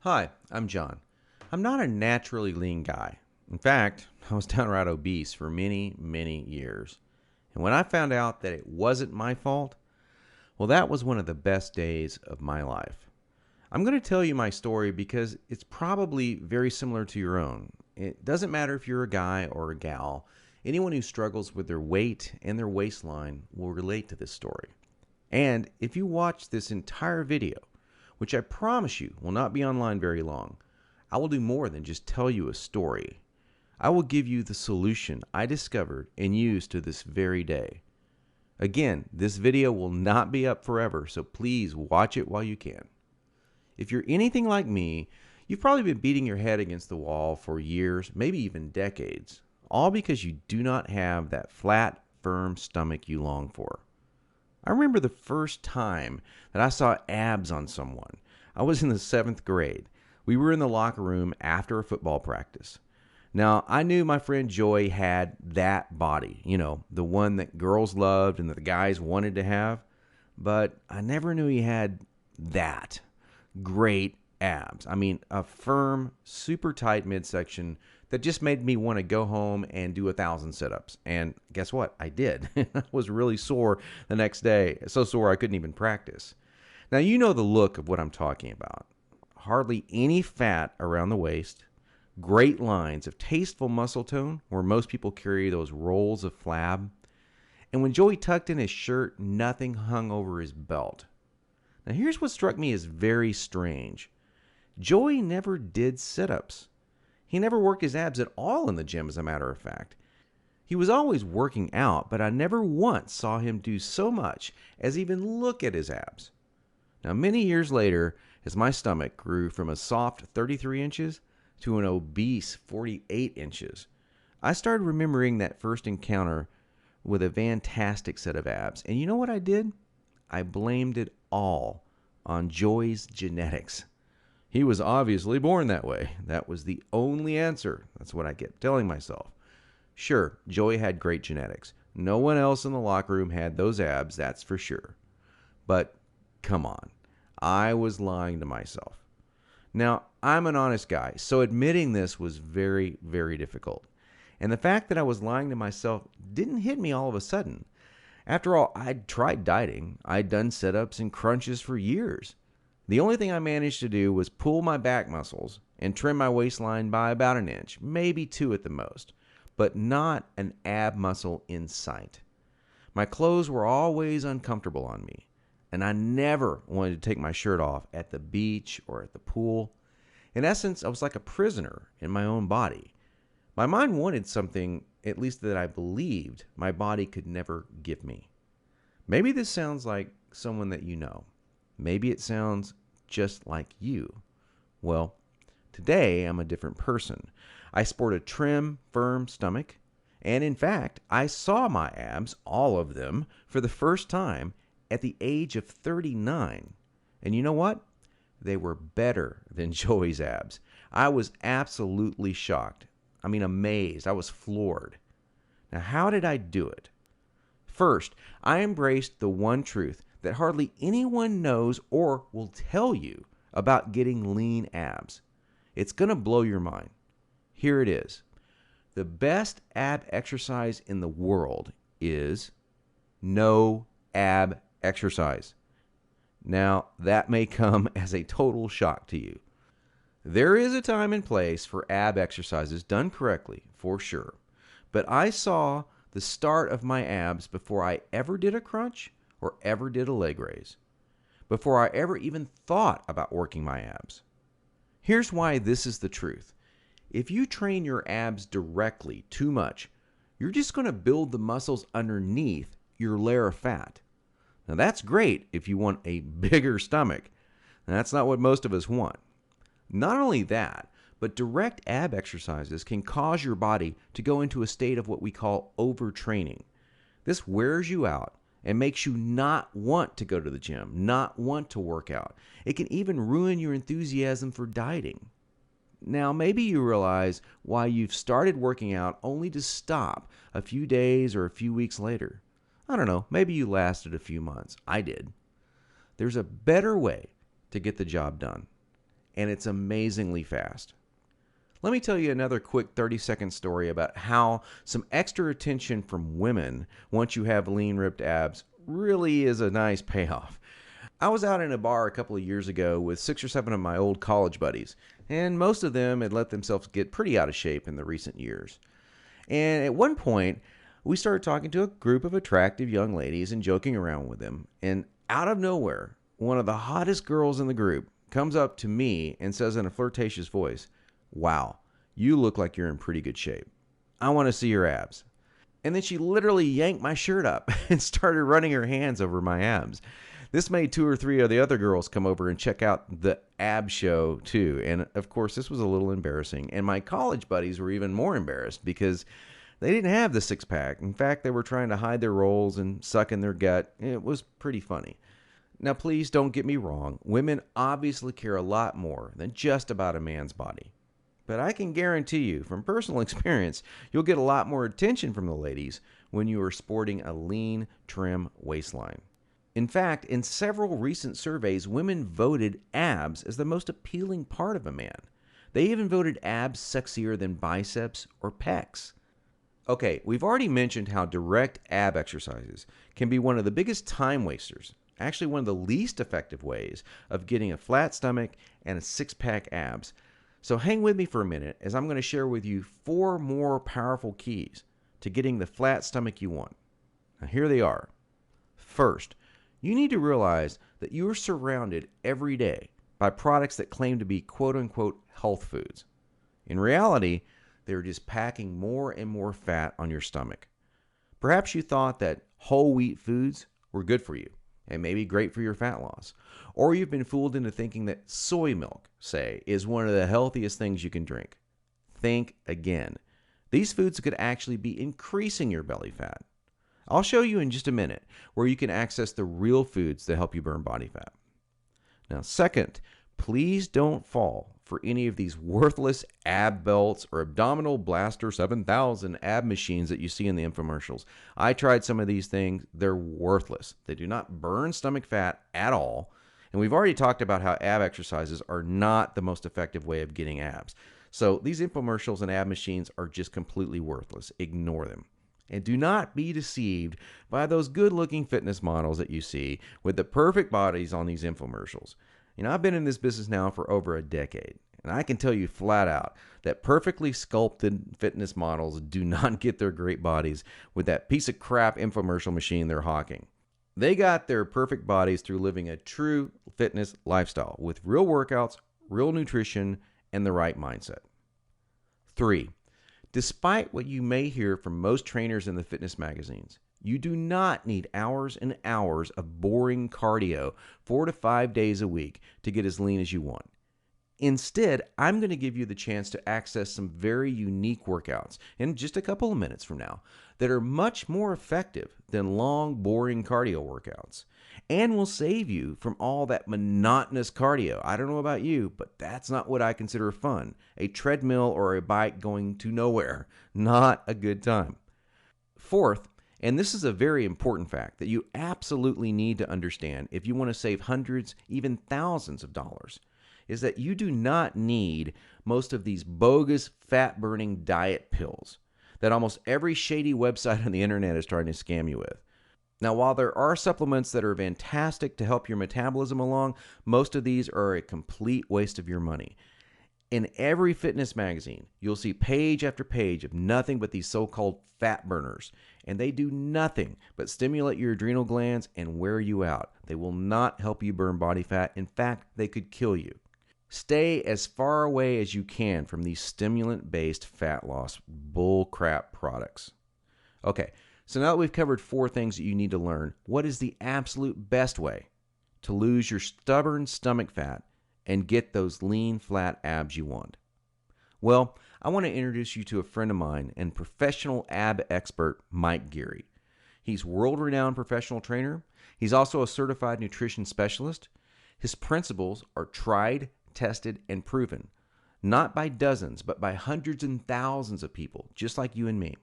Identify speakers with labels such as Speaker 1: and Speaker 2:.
Speaker 1: Hi, I'm John. I'm not a naturally lean guy. In fact, I was downright obese for many, many years. And when I found out that it wasn't my fault, well, that was one of the best days of my life. I'm going to tell you my story because it's probably very similar to your own. It doesn't matter if you're a guy or a gal, anyone who struggles with their weight and their waistline will relate to this story. And if you watch this entire video, which I promise you will not be online very long, I will do more than just tell you a story. I will give you the solution I discovered and use to this very day. Again, this video will not be up forever, so please watch it while you can. If you're anything like me, you've probably been beating your head against the wall for years, maybe even decades, all because you do not have that flat, firm stomach you long for. I remember the first time that I saw abs on someone. I was in the 7th grade. We were in the locker room after a football practice. Now, I knew my friend Joy had that body, the one that girls loved and that the guys wanted to have, but I never knew he had that great abs. I mean, a firm, super tight midsection that just made me want to go home and do 1,000 sit-ups. And guess what? I did. I was really sore the next day. So sore I couldn't even practice. Now, you know the look of what I'm talking about. Hardly any fat around the waist. Great lines of tasteful muscle tone where most people carry those rolls of flab. And when Joey tucked in his shirt, nothing hung over his belt. Now, here's what struck me as very strange. Joey never did sit-ups. He never worked his abs at all in the gym, as a matter of fact. He was always working out, but I never once saw him do so much as even look at his abs. Now, many years later, as my stomach grew from a soft 33 inches to an obese 48 inches, I started remembering that first encounter with a fantastic set of abs. And you know what I did? I blamed it all on Joey's genetics. He was obviously born that way. That was the only answer. That's what I kept telling myself. Sure, Joey had great genetics. No one else in the locker room had those abs, that's for sure. But come on, I was lying to myself. Now, I'm an honest guy, so admitting this was very, very difficult. And the fact that I was lying to myself didn't hit me all of a sudden. After all, I'd tried dieting. I'd done sit-ups and crunches for years. The only thing I managed to do was pull my back muscles and trim my waistline by about an inch, maybe 2 at the most, but not an ab muscle in sight. My clothes were always uncomfortable on me, and I never wanted to take my shirt off at the beach or at the pool. In essence, I was like a prisoner in my own body. My mind wanted something, at least that I believed, my body could never give me. Maybe this sounds like someone that you know. Maybe it sounds just like you. Well, today I'm a different person. I sport a trim, firm stomach, and in fact, I saw my abs, all of them, for the first time at the age of 39. And you know what? They were better than Joey's abs. I was absolutely shocked. I mean, amazed. I was floored. Now, how did I do it? First, I embraced the one truth that hardly anyone knows or will tell you about getting lean abs. It's going to blow your mind. Here it is. The best ab exercise in the world is no ab exercise. Now, that may come as a total shock to you. There is a time and place for ab exercises done correctly, for sure. But I saw the start of my abs before I ever did a crunch or ever did a leg raise, before I ever even thought about working my abs. Here's why this is the truth. If you train your abs directly too much, you're just going to build the muscles underneath your layer of fat. Now that's great if you want a bigger stomach. And that's not what most of us want. Not only that, but direct ab exercises can cause your body to go into a state of what we call overtraining. This wears you out and makes you not want to go to the gym, not want to work out. It can even ruin your enthusiasm for dieting. Now, maybe you realize why you've started working out only to stop a few days or a few weeks later. I don't know, maybe you lasted a few months. I did. There's a better way to get the job done. and it's amazingly fast. Let me tell you another quick 30-second story about how some extra attention from women once you have lean ripped abs really is a nice payoff. I was out in a bar a couple of years ago with 6 or 7 of my old college buddies, and most of them had let themselves get pretty out of shape in the recent years. And at one point, we started talking to a group of attractive young ladies and joking around with them, and out of nowhere, one of the hottest girls in the group comes up to me and says in a flirtatious voice, "Wow, you look like you're in pretty good shape. I want to see your abs." And then she literally yanked my shirt up and started running her hands over my abs. This made 2 or 3 of the other girls come over and check out the ab show too. And of course, this was a little embarrassing. And my college buddies were even more embarrassed because they didn't have the 6-pack. In fact, they were trying to hide their rolls and suck in their gut. It was pretty funny. Now, please don't get me wrong. Women obviously care a lot more than just about a man's body. But I can guarantee you, from personal experience, you'll get a lot more attention from the ladies when you are sporting a lean, trim waistline. In fact, in several recent surveys, women voted abs as the most appealing part of a man. They even voted abs sexier than biceps or pecs. Okay, we've already mentioned how direct ab exercises can be one of the biggest time wasters, actually one of the least effective ways of getting a flat stomach and a 6-pack abs. So hang with me for a minute as I'm going to share with you 4 more powerful keys to getting the flat stomach you want. Now here they are. First, you need to realize that you are surrounded every day by products that claim to be quote-unquote health foods. In reality, they're just packing more and more fat on your stomach. Perhaps you thought that whole wheat foods were good for you and maybe great for your fat loss. Or you've been fooled into thinking that soy milk, say, is one of the healthiest things you can drink. Think again. These foods could actually be increasing your belly fat. I'll show you in just a minute where you can access the real foods that help you burn body fat. Now, second, please don't fall for any of these worthless ab belts or abdominal blaster 7000 ab machines that you see in the infomercials. I tried some of these things. They're worthless. They do not burn stomach fat at all. And we've already talked about how ab exercises are not the most effective way of getting abs. So these infomercials and ab machines are just completely worthless. Ignore them. And do not be deceived by those good-looking fitness models that you see with the perfect bodies on these infomercials. You know, I've been in this business now for over a decade, and I can tell you flat out that perfectly sculpted fitness models do not get their great bodies with that piece of crap infomercial machine they're hawking. They got their perfect bodies through living a true fitness lifestyle with real workouts, real nutrition, and the right mindset. 3. Despite what you may hear from most trainers in the fitness magazines, you do not need hours and hours of boring cardio 4 to 5 days a week to get as lean as you want. Instead, I'm going to give you the chance to access some very unique workouts in just a couple of minutes from now that are much more effective than long, boring cardio workouts and will save you from all that monotonous cardio. I don't know about you, but that's not what I consider fun. A treadmill or a bike going to nowhere. Not a good time. Fourth, and this is a very important fact that you absolutely need to understand if you want to save hundreds, even thousands of dollars, is that you do not need most of these bogus fat-burning diet pills that almost every shady website on the internet is trying to scam you with. Now, while there are supplements that are fantastic to help your metabolism along, most of these are a complete waste of your money. In every fitness magazine, you'll see page after page of nothing but these so-called fat burners, and they do nothing but stimulate your adrenal glands and wear you out. They will not help you burn body fat. In fact, they could kill you. Stay as far away as you can from these stimulant-based fat loss bullcrap products. Okay, so now that we've covered 4 things that you need to learn, what is the absolute best way to lose your stubborn stomach fat and get those lean, flat abs you want? Well, I want to introduce you to a friend of mine and professional ab expert, Mike Geary. He's a world-renowned professional trainer. He's also a certified nutrition specialist. His principles are tried, tested, and proven, not by dozens, but by hundreds and thousands of people, just like you and me.